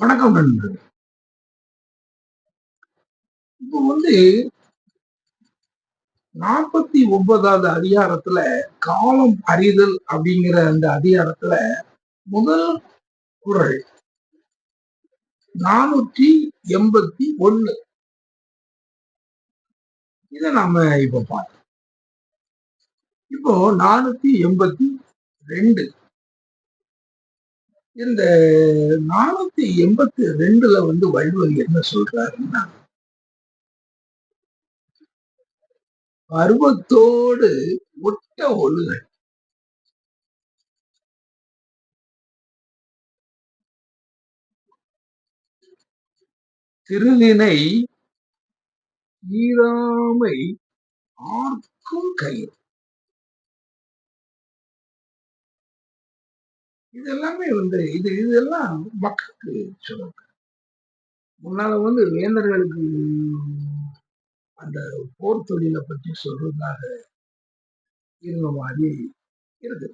வணக்கம் நண்பர்களே. இப்போ 49வது அதிகாரத்துல காலம் அறிதல் அப்படிங்கிற அந்த அதிகாரத்துல முதல் குறள் 481. இதை நாம இப்ப பார்ப்போம். இப்போ 482. இந்த 482ல வள்ளுவர் என்ன சொல்றாருன்னா, பருவத்தோடு ஒட்ட ஒழுகல். திருநினை ஈராமை ஆர்க்கும் கயிறு. இது எல்லாமே இதெல்லாம் மக்களுக்கு சொல்லுங்க. முன்னால வேந்தர்களுக்கு அந்த போர் தொழிலை பற்றி சொல்றதாக இருந்த மாதிரி இருக்கு.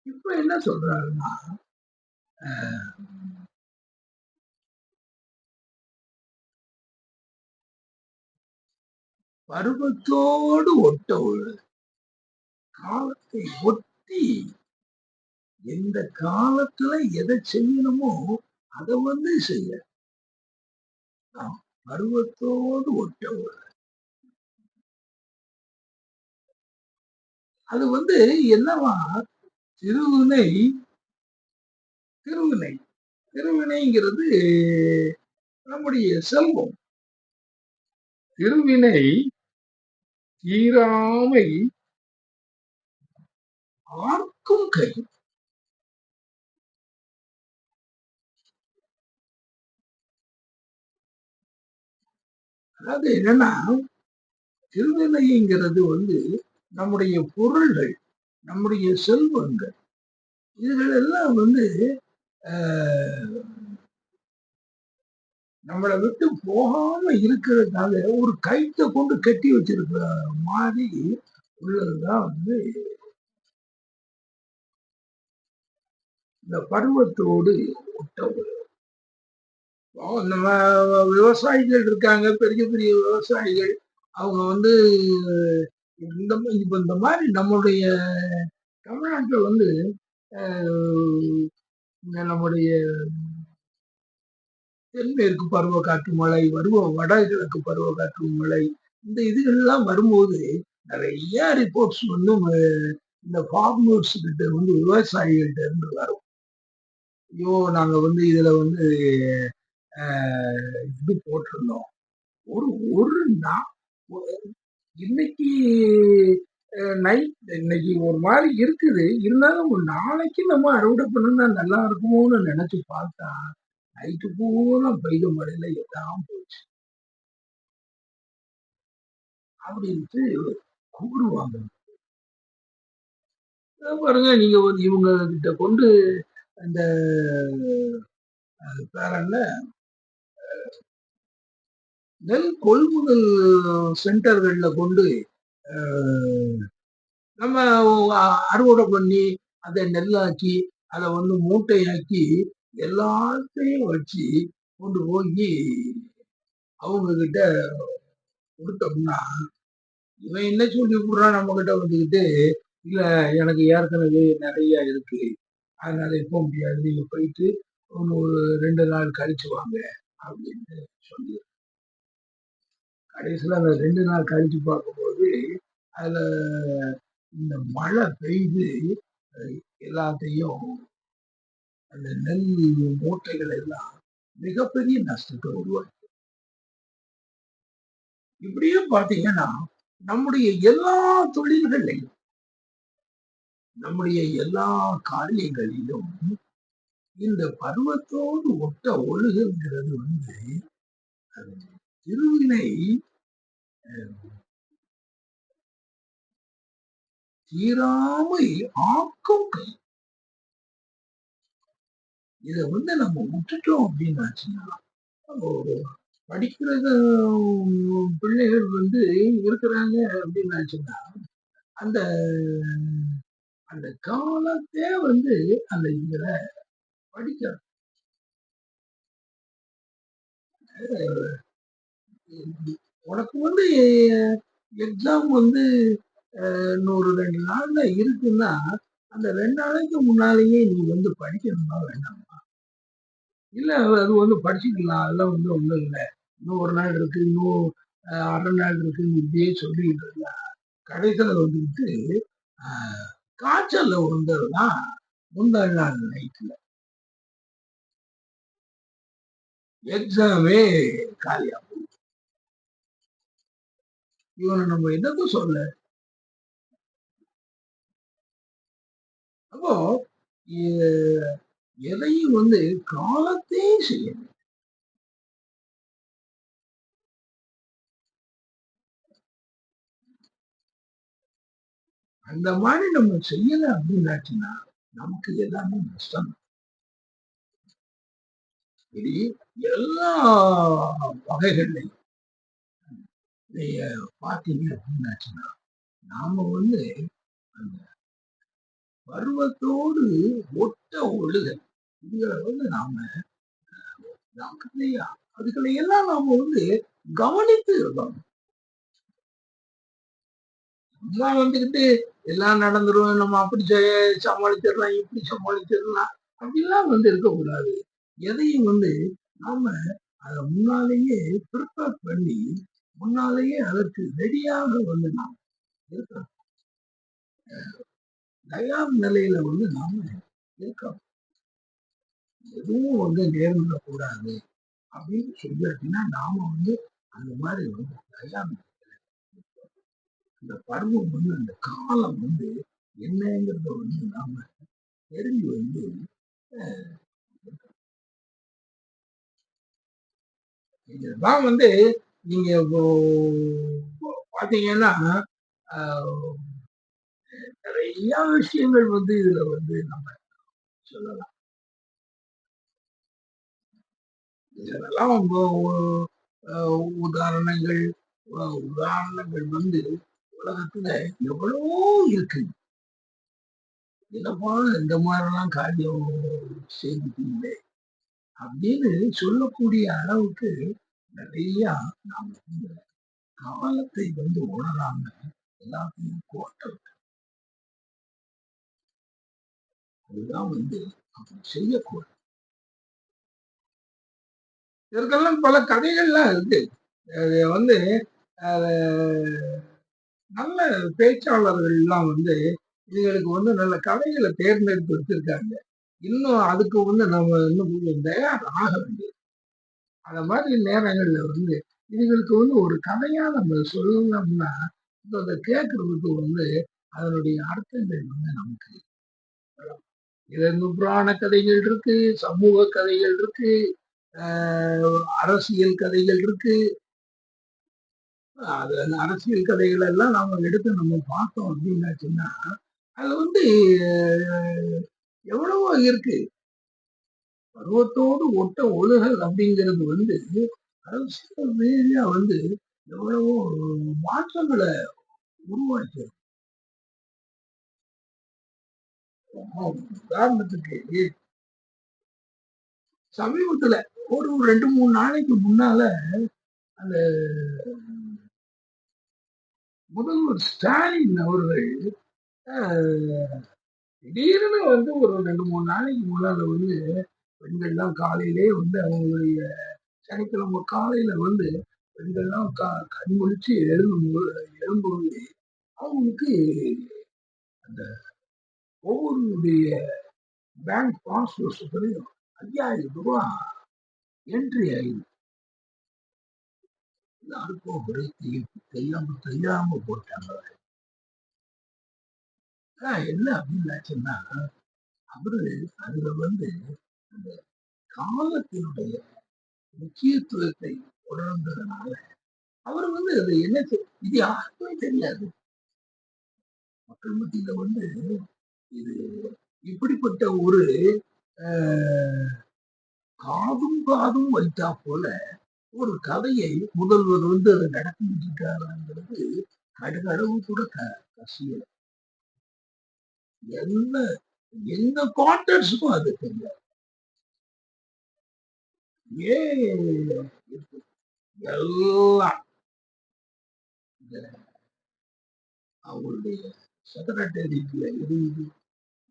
இப்ப என்ன சொல்றாருன்னா, பருவத்தோடு ஒட்ட ஒரு காலத்தை ஒட்டி எந்த காலத்துல எதை செய்யணுமோ அதை செய்ய பருவத்தோடு ஒட்ட ஒரு அது என்னவா திருவினை திருவினை திருவினைங்கிறது நம்முடைய செல்வம். திருவினை தீராமை ஆர்க்கும் கை. அதாவது என்னன்னா, திருவினைங்கிறது நம்முடைய பொருள்கள், நம்முடைய செல்வங்கள், இதுகள் எல்லாம் நம்மளை விட்டு போகாம இருக்கிறதுனால ஒரு கைத்தை கொண்டு கட்டி வச்சிருக்கிற மாதிரி உள்ளதுதான் இந்த பருவத்தோடு ஒட்ட. நம்ம விவசாயிகள் இருக்காங்க, பெரிய பெரிய விவசாயிகள். அவங்க இப்ப இந்த மாதிரி நம்முடைய தமிழ்நாட்டுல நம்முடைய தென்மேற்கு பருவ காற்று மழை, வடகிழக்கு பருவ காற்று மழை, இந்த இதுகள்லாம் வரும்போது நிறைய ரிப்போர்ட்ஸ் இந்த ஃபார்மர்ஸ் கிட்ட விவசாயிகள்கிட்ட இருந்து வரும். ஐயோ, நாங்க இதுல இது போட்டிருந்தோம். ஒரு ஒரு இன்னைக்கு இன்னைக்கு ஒரு மாதிரி இருக்குது, இருந்தாலும் ஒரு நாளைக்கு நம்ம அறுவடை பண்ணா நல்லா இருக்குமோன்னு நினைச்சு பார்த்தா நைட்டு பூரா பெய்த மழையில எல்லாம் போச்சு அப்படின்ட்டு கூறுவாங்க. பாருங்க, நீங்க இவங்க கிட்ட கொண்டு அந்த பேர நெல் கொள்முதல் சென்டர்கள்ல கொண்டு நம்ம அறுவடை பண்ணி அதை நெல்லாக்கி அதை மூட்டையாக்கி எல்லாத்தையும் வச்சு கொண்டு போய் அவங்க கிட்ட கொடுத்தோம்னா, இவன் என்ன சொல்லி விடுறான் நம்ம கிட்ட வந்துக்கிட்டு, இல்ல எனக்கு ஏற்கனவே நிறைய இருக்கு, அதனால இப்ப முடியாது, நீங்க போயிட்டு ஒரு 2 நாள் கழிச்சு வாங்க அப்படின்னு சொல்லி, கடைசியில அந்த 2 நாள் கழிச்சு பார்க்கும்போது அதுல இந்த மழை பெய்து எல்லாத்தையும் அந்த நெல் மூட்டைகள் எல்லாம் மிகப்பெரிய நஷ்டத்தை உருவாக்கி. இப்படியே பாத்தீங்கன்னா நம்முடைய எல்லா தொழில்களையும், நம்முடைய எல்லா காரியங்களிலும் இந்த பருவத்தோடு ஒட்ட ஒழுகுங்கிறது திருவினை தீராமை ஆக்கும் கை. இத நம்ம விட்டுட்டோம் அப்படின்னாச்சுன்னா, படிக்கிறது பிள்ளைகள் இருக்கிறாங்க அப்படின்னாச்சுன்னா, அந்த அந்த காலத்தே அந்த இதுல படிக்கணும். உனக்கு வந்து எக்ஸாம் வந்து இன்னொரு 2 நாள்ல இருக்குன்னா, அந்த 2 நாளைக்கு முன்னாலேயே நீ வந்து படிக்கணுமா வேண்டாமா? இல்ல அது வந்து படிச்சுக்கலாம். அதெல்லாம் வந்து ஒண்ணும் இல்ல. இன்னும் 1 நாள் இருக்கு. இன்னும் 1/2 நாள் இருக்குன்னு இப்படியே சொல்லிட்டு இருந்தா, கடைசில வந்துட்டு அ காய்ச்சல்ல விழுந்ததுன்னா, முந்தான நாள் நைட்ல எக்ஸாமே காலியா இவன நம்ம என்னத்த சொல்ல? அப்போ எ எதையும் வந்து காலத்தே செய்யணும். அந்த மாரி நம்ம செய்யல அப்படின்னாச்சுன்னா, நமக்கு எல்லாமே நஷ்டம். சரி, எல்லா வகைகள்லயும் நீங்க பார்த்தீங்க அப்படின்னாச்சுன்னா, நாம வந்து அந்த பருவத்தோடு ஒட்ட ஒழுகல் இதுகள வந்து நாம நமக்கு இல்லையா? அதுகளை எல்லாம் நாம வந்து கவனித்து இருக்கணும். சும்மா வந்துகிட்டு எல்லாம் நடந்துரும். நம்ம அப்படி சமாளிச்சிடலாம், இப்படி சமாளிச்சிடலாம். அப்படிலாம் வந்து இருக்கக்கூடாது. எதையும் வந்து நாம அத முன்னாலேயே ப்ரிப்பேர் பண்ணி, முன்னாலேயே அதற்கு ரெடியாக வந்து நாம் இருக்கணும். தயார் நிலையில வந்து நாம இருக்கணும். எதுவும் வந்து நேர்ந்துடக்கூடாது அப்படின்னு சொல்லியாச்சுன்னா, நாம வந்து அந்த மாரி வந்து தயார் அந்த பருவம் வந்து அந்த காலம் வந்து என்னங்கிறத வந்து நாம தெரிஞ்சு வந்து இதுதான் வந்து நீங்க இப்போ பாத்தீங்கன்னா நிறைய விஷயங்கள் வந்து இதுல வந்து நம்ம சொல்லலாம். இதெல்லாம் உதாரணங்கள் உதாரணங்கள் வந்து உலகத்துல எவ்வளவோ இருக்கு. என்னப்பா இந்த மாதிரிலாம் காரியம் செய்துட்டீங்களே அப்படின்னு சொல்லக்கூடிய அளவுக்கு நிறைய நாம இந்த காலத்தை வந்து உணராம எல்லாத்தையும் கோட்டை அதுதான் வந்து அப்படி செய்யக்கூடாது. இதற்கெல்லாம் பல கதைகள்லாம் இருக்கு. அது வந்து நல்ல பேச்சாளர்கள் எல்லாம் வந்து இதுகளுக்கு வந்து நல்ல கதைகளை தேர்ந்தெடுத்து வச்சிருக்காங்க. இன்னும் அதுக்கு வந்து நம்ம இன்னும் கொஞ்சம் தயார் ஆக வேண்டியது. அந்த மாதிரி நேரங்கள்ல வந்து இதுகளுக்கு வந்து ஒரு கதையா நம்ம சொல்லணும்னா அதை கேட்கறதுக்கு வந்து அதனுடைய அர்த்தங்கள் வந்து நமக்கு வரும். இதுல இருந்து புராண கதைகள் இருக்கு, சமூக கதைகள் இருக்கு, அரசியல் கதைகள் இருக்கு. அது அந்த அரசியல் கதைகள் எல்லாம் நாம எடுத்து நம்ம பார்த்தோம் அப்படின்னாச்சுன்னா, அதுல வந்து எவ்வளவோ இருக்கு. பருவத்தோடு ஒட்ட ஒழுகல் அப்படிங்கிறது வந்து அரசியல் ரீதியா வந்து எவ்வளவோ மாற்றங்கள உருவாக்கியிருக்கு. உதாரணத்துக்கு சமீபத்துல ஒரு 2, 3 நாளைக்கு முன்னால அந்த முதல்வர் ஸ்டாலின் அவர்கள் அ திடீர்னு வந்து ஒரு 2, 3 நாளைக்கு முன்னால வந்து பெண்கள்லாம் காலையிலேயே வந்து அவங்களுடைய சனிக்கிழமை காலையில வந்து பெண்கள்லாம் கண் முழிச்சு எழும்பும்போது அவங்களுக்கு அந்த ஒவ்வொருடைய பேங்க் பாஸ்போர்ட்லையும் 5,000 ரூபாய் என்ட்ரி ஆயிருக்கு. எல்லாருக்கும் ஒரே தெரியாம தெரியாம போட்டாங்க. என்ன அப்படின்னாச்சுன்னா அவரு அதுல வந்து அந்த காலத்தினுடைய முக்கியத்துவத்தை உணர்ந்ததுனால அவர் வந்து அது என்ன இது யாருக்குமே தெரியாது. மக்கள் மத்தியில வந்து இது இப்படிப்பட்ட ஒரு காதும் காதும் வைத்தா போல ஒரு கதையை முதல்வர் வந்து அதை நடத்திட்டு இருக்காருங்கிறது கடுகளவு கூட கசியல. எந்த எந்த குவார்டர்ஸுக்கும் அது தெரியாது. ஏன் எல்லாம் இந்த அவங்களுடைய செக்ரட்டேரியட்ல இருந்து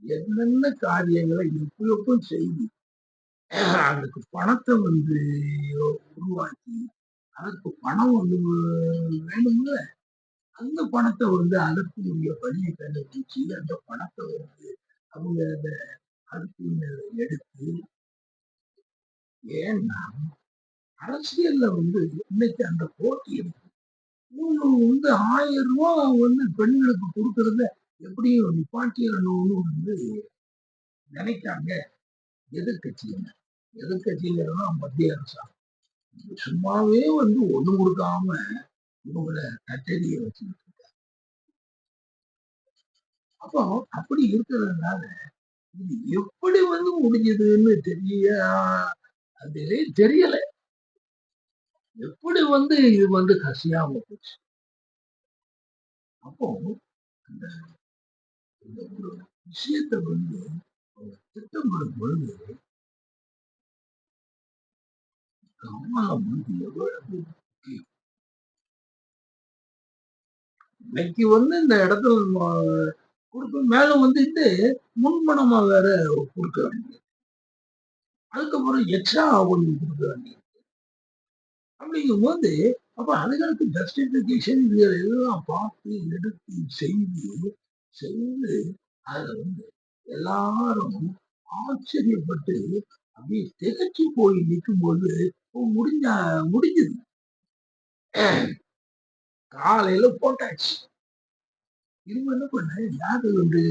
என்னென்ன காரியங்களை எப்ப எப்ப செய்து அதுக்கு பணத்தை வந்து உருவாக்கி அதற்கு பணம் வந்து வேணும்ல. அந்த பணத்தை வந்து அதற்குரிய வழியை கண்டுபிடிச்சு அந்த பணத்தை வந்து அவங்க அந்த அதுக்கு எடுத்து. ஏன்னா அரசியல்ல வந்து இன்னைக்கு அந்த போட்டி இருக்கு. இவங்க வந்து 1000 ரூபாய் வந்து பெண்களுக்கு கொடுக்கறத எப்படியும் நிப்பாட்டிடணும்னு வந்து நினைக்காங்க எதிர்கட்சியினர். எதிர்கட்சியினர்னா மத்திய அரசாங்கம் சும்மாவே வந்து ஒண்ணு கொடுக்காம இவங்களை கட்டடிய வச்சுக்கிட்டு இருக்காங்க. அப்போ அப்படி இருக்கிறதுனால இது எப்படி வந்து முடிஞ்சதுன்னு அது தெரியல. எப்படி வந்து இது வந்து கசியாம போச்சு. அப்போ அந்த இந்த ஒரு விஷயத்தை வந்து திட்டமிடும் பொழுது கவனம் வந்து எவ்வளவு முக்கியம். இன்னைக்கு வந்து இந்த இடத்துல கொடுக்க மேல வந்துட்டு முன்பணமா வேற கொடுக்க வேண்டியது. அதுக்கப்புறம் எக்ஸ்ட்ரா கொஞ்சம் கொடுக்க வேண்டியது. அப்படிங்கும்போது அப்ப அதுகளுக்கு ஜஸ்டிபிகேஷன் எல்லாம் பார்த்து எடுத்து செய்து அதுல வந்து எல்லாரும் ஆச்சரியப்பட்டு அப்படியே திகைச்சு போய் நிற்கும்போது முடிஞ்சது. காலையில போட்டாச்சு. இவங்க என்ன பண்ண யாரு வந்து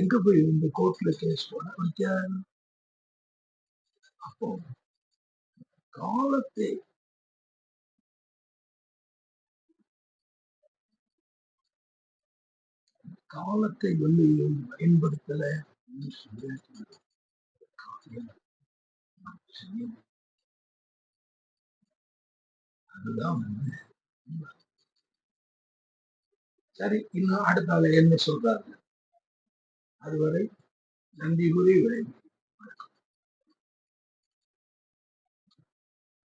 எங்க போய் வந்து கோர்ட்ல கேஸ் போட வைக்க. அப்போ காலத்தை காலத்தை வந்து பயன்படுத்தல. அதுதான் வந்து சரி. இன்னும் அடுத்த ஆள என்ன சொல்றாரு. அதுவரை நன்றி கூறி விரைவு.